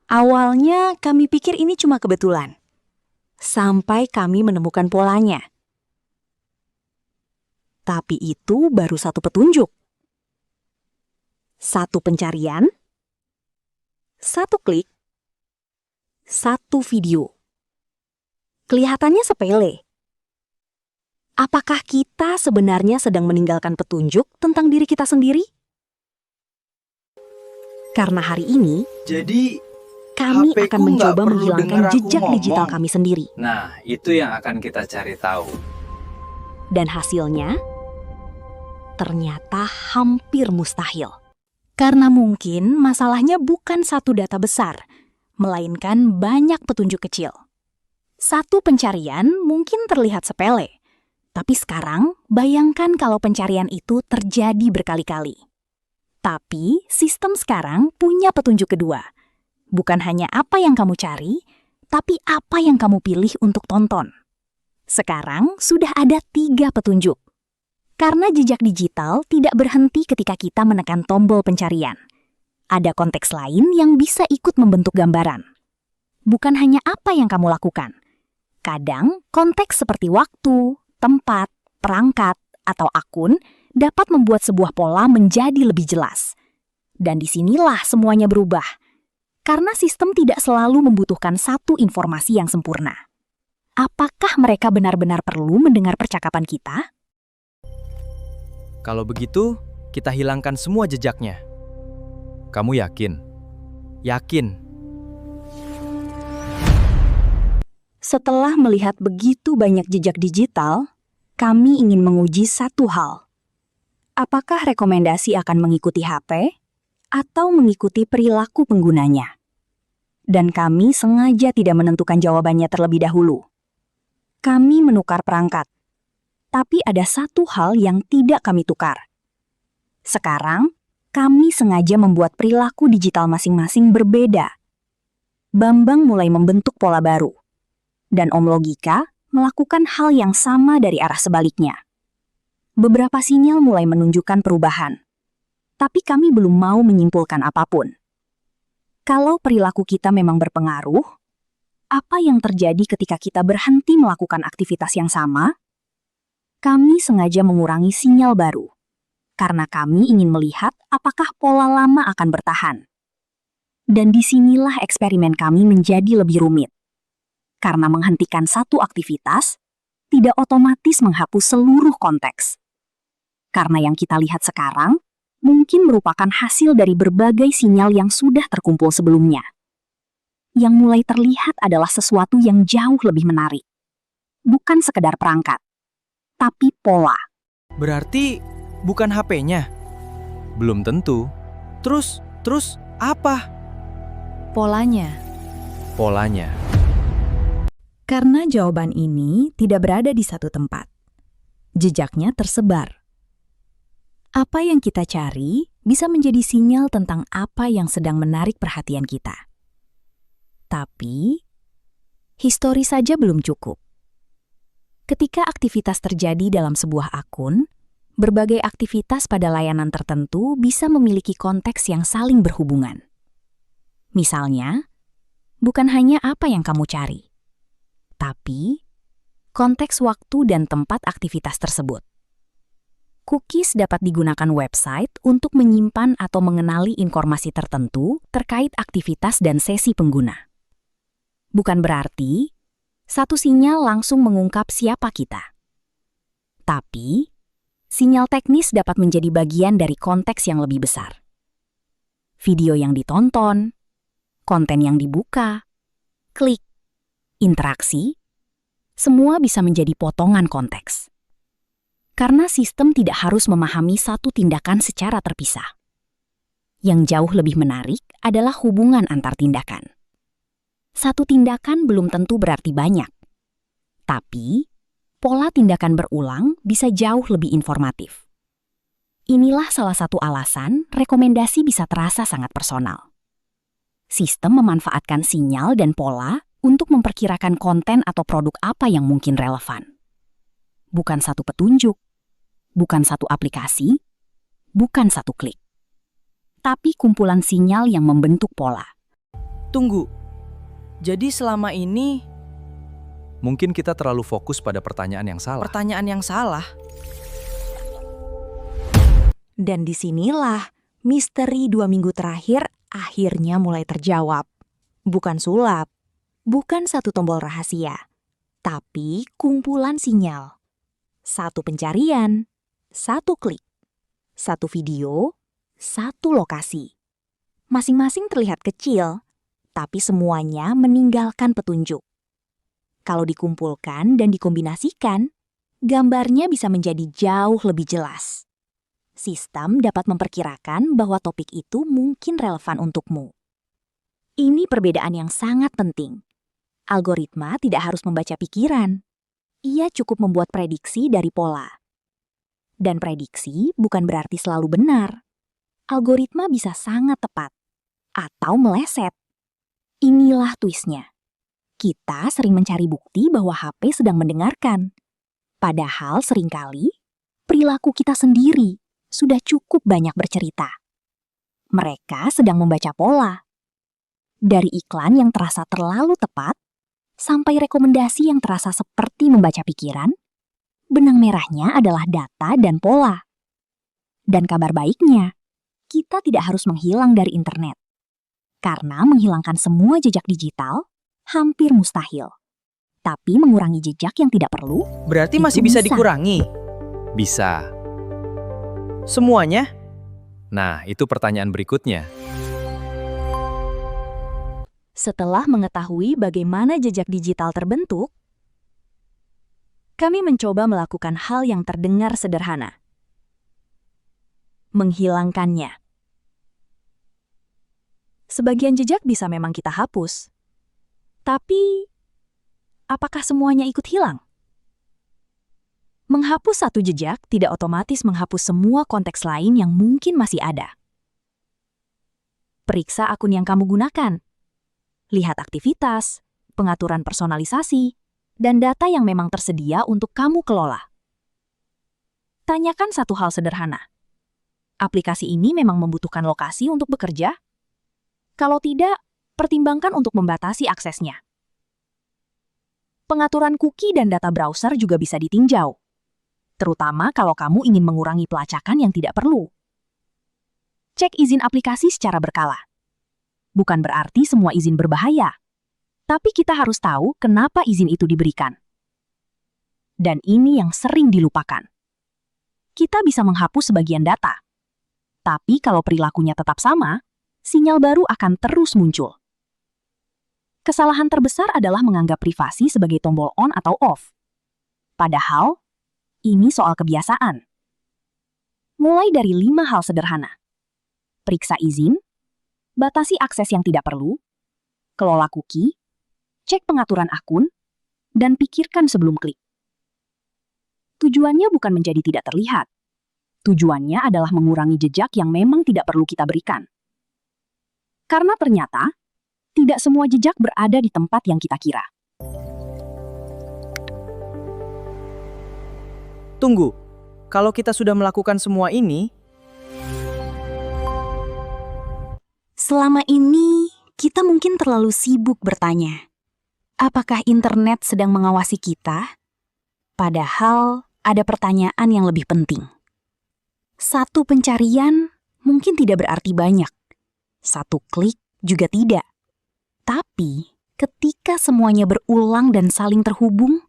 Awalnya kami pikir ini cuma kebetulan. Sampai kami menemukan polanya. Tapi itu baru satu petunjuk. Satu pencarian, satu klik, satu video. Kelihatannya sepele. Apakah kita sebenarnya sedang meninggalkan petunjuk tentang diri kita sendiri? Karena hari ini, kami HP-ku akan mencoba nggak perlu menghilangkan denger aku jejak digital ngomong. kami sendiri. Nah, itu yang akan kita cari tahu. Dan hasilnya, ternyata hampir mustahil. Karena mungkin masalahnya bukan satu data besar, melainkan banyak petunjuk kecil. Satu pencarian mungkin terlihat sepele, tapi sekarang bayangkan kalau pencarian itu terjadi berkali-kali. Tapi sistem sekarang punya petunjuk kedua. Bukan hanya apa yang kamu cari, tapi apa yang kamu pilih untuk tonton. Sekarang sudah ada 3 petunjuk. Karena jejak digital tidak berhenti ketika kita menekan tombol pencarian. Ada konteks lain yang bisa ikut membentuk gambaran. Bukan hanya apa yang kamu lakukan. Kadang konteks seperti waktu, tempat, perangkat, atau akun dapat membuat sebuah pola menjadi lebih jelas. Dan disinilah semuanya berubah. Karena sistem tidak selalu membutuhkan satu informasi yang sempurna. Apakah mereka benar-benar perlu mendengar percakapan kita? Kalau begitu, kita hilangkan semua jejaknya. Kamu yakin? Yakin. Setelah melihat begitu banyak jejak digital, kami ingin menguji satu hal. Apakah rekomendasi akan mengikuti HP atau mengikuti perilaku penggunanya? Dan kami sengaja tidak menentukan jawabannya terlebih dahulu. Kami menukar perangkat. Tapi ada satu hal yang tidak kami tukar. Sekarang, kami sengaja membuat perilaku digital masing-masing berbeda. Bambang mulai membentuk pola baru. Dan Om Logika melakukan hal yang sama dari arah sebaliknya. Beberapa sinyal mulai menunjukkan perubahan. Tapi kami belum mau menyimpulkan apapun. Kalau perilaku kita memang berpengaruh, apa yang terjadi ketika kita berhenti melakukan aktivitas yang sama? Kami sengaja mengurangi sinyal baru, karena kami ingin melihat apakah pola lama akan bertahan. Dan disinilah eksperimen kami menjadi lebih rumit. Karena menghentikan satu aktivitas, tidak otomatis menghapus seluruh konteks. Karena yang kita lihat sekarang, mungkin merupakan hasil dari berbagai sinyal yang sudah terkumpul sebelumnya. Yang mulai terlihat adalah sesuatu yang jauh lebih menarik. Bukan sekedar perangkat, tapi pola. Berarti bukan HP-nya? Belum tentu. Terus apa? Polanya. Polanya. Karena jawaban ini tidak berada di satu tempat. Jejaknya tersebar. Apa yang kita cari bisa menjadi sinyal tentang apa yang sedang menarik perhatian kita. Tapi, histori saja belum cukup. Ketika aktivitas terjadi dalam sebuah akun, berbagai aktivitas pada layanan tertentu bisa memiliki konteks yang saling berhubungan. Misalnya, bukan hanya apa yang kamu cari, tapi konteks waktu dan tempat aktivitas tersebut. Cookies dapat digunakan website untuk menyimpan atau mengenali informasi tertentu terkait aktivitas dan sesi pengguna. Bukan berarti satu sinyal langsung mengungkap siapa kita. Tapi, sinyal teknis dapat menjadi bagian dari konteks yang lebih besar. Video yang ditonton, konten yang dibuka, klik, interaksi, semua bisa menjadi potongan konteks. Karena sistem tidak harus memahami satu tindakan secara terpisah. Yang jauh lebih menarik adalah hubungan antar tindakan. Satu tindakan belum tentu berarti banyak. Tapi, pola tindakan berulang bisa jauh lebih informatif. Inilah salah satu alasan rekomendasi bisa terasa sangat personal. Sistem memanfaatkan sinyal dan pola untuk memperkirakan konten atau produk apa yang mungkin relevan. Bukan satu petunjuk, bukan satu aplikasi, bukan satu klik. Tapi kumpulan sinyal yang membentuk pola. Tunggu. Jadi selama ini Mungkin kita terlalu fokus pada pertanyaan yang salah. pertanyaan yang salah. Dan disinilah misteri 2 minggu terakhir akhirnya mulai terjawab. Bukan sulap, bukan satu tombol rahasia, tapi kumpulan sinyal. Satu pencarian, satu klik, satu video, satu lokasi. Masing-masing terlihat kecil, tapi semuanya meninggalkan petunjuk. Kalau dikumpulkan dan dikombinasikan, gambarnya bisa menjadi jauh lebih jelas. Sistem dapat memperkirakan bahwa topik itu mungkin relevan untukmu. Ini perbedaan yang sangat penting. Algoritma tidak harus membaca pikiran. Ia cukup membuat prediksi dari pola. Dan prediksi bukan berarti selalu benar. Algoritma bisa sangat tepat atau meleset. Inilah twistnya. Kita sering mencari bukti bahwa HP sedang mendengarkan. Padahal seringkali perilaku kita sendiri sudah cukup banyak bercerita. Mereka sedang membaca pola. Dari iklan yang terasa terlalu tepat, sampai rekomendasi yang terasa seperti membaca pikiran, benang merahnya adalah data dan pola. Dan kabar baiknya, kita tidak harus menghilang dari internet. Karena menghilangkan semua jejak digital hampir mustahil. Tapi mengurangi jejak yang tidak perlu, Berarti Itu masih bisa bisa. dikurangi. Bisa. Semuanya? Nah, itu pertanyaan berikutnya. setelah mengetahui bagaimana jejak digital terbentuk, kami mencoba melakukan hal yang terdengar sederhana. Menghilangkannya. Sebagian jejak bisa memang kita hapus. Tapi, apakah semuanya ikut hilang? Menghapus satu jejak tidak otomatis menghapus semua konteks lain yang mungkin masih ada. Periksa akun yang kamu gunakan. Lihat aktivitas, pengaturan personalisasi, dan data yang memang tersedia untuk kamu kelola. Tanyakan satu hal sederhana. Aplikasi ini memang membutuhkan lokasi untuk bekerja? Kalau tidak, pertimbangkan untuk membatasi aksesnya. Pengaturan cookie dan data browser juga bisa ditinjau, terutama kalau kamu ingin mengurangi pelacakan yang tidak perlu. Cek izin aplikasi secara berkala. Bukan berarti semua izin berbahaya, tapi kita harus tahu kenapa izin itu diberikan. Dan ini yang sering dilupakan. Kita bisa menghapus sebagian data, tapi kalau perilakunya tetap sama, sinyal baru akan terus muncul. Kesalahan terbesar adalah menganggap privasi sebagai tombol on atau off. Padahal, ini soal kebiasaan. Mulai dari 5 hal sederhana. Periksa izin, batasi akses yang tidak perlu, kelola cookie, cek pengaturan akun, dan pikirkan sebelum klik. Tujuannya bukan menjadi tidak terlihat. Tujuannya adalah mengurangi jejak yang memang tidak perlu kita berikan. Karena ternyata, tidak semua jejak berada di tempat yang kita kira. Tunggu. Kalau kita sudah melakukan semua ini, Selama ini, kita mungkin terlalu sibuk bertanya, apakah internet sedang mengawasi kita? Padahal ada pertanyaan yang lebih penting. Satu pencarian mungkin tidak berarti banyak. Satu klik juga tidak. Tapi, ketika semuanya berulang dan saling terhubung,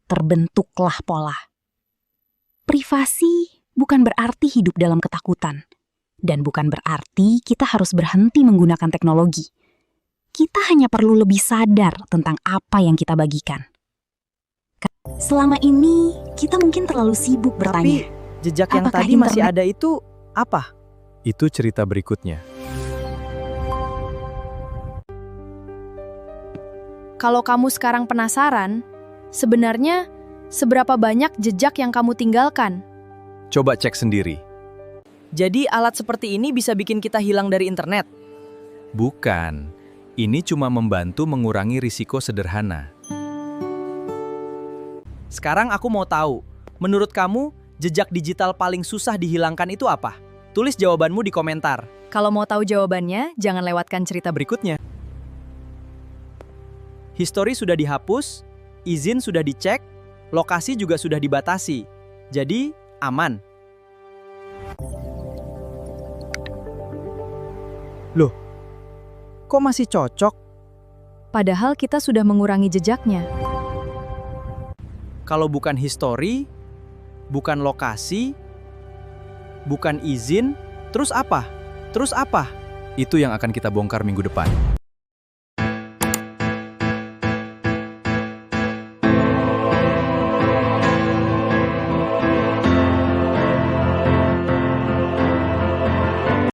terbentuklah pola. Privasi bukan berarti hidup dalam ketakutan. Dan bukan berarti kita harus berhenti menggunakan teknologi. Kita hanya perlu lebih sadar tentang apa yang kita bagikan. Selama ini, kita mungkin terlalu sibuk bertanya. jejak yang Apakah tadi masih internet- ada itu apa? Itu cerita berikutnya. Kalau kamu sekarang penasaran, sebenarnya seberapa banyak jejak yang kamu tinggalkan? Coba cek sendiri. Jadi alat seperti ini bisa bikin kita hilang dari internet. Bukan. Ini cuma membantu mengurangi risiko sederhana. Sekarang aku mau tahu, menurut kamu jejak digital paling susah dihilangkan itu apa? Tulis jawabanmu di komentar. Kalau mau tahu jawabannya, jangan lewatkan cerita Berikutnya. Histori sudah dihapus, izin sudah dicek, lokasi juga sudah dibatasi. Jadi, aman. Loh, kok masih cocok? Padahal kita sudah mengurangi jejaknya. Kalau bukan histori, bukan lokasi, bukan izin, terus apa? Terus apa? Itu yang akan kita bongkar minggu depan.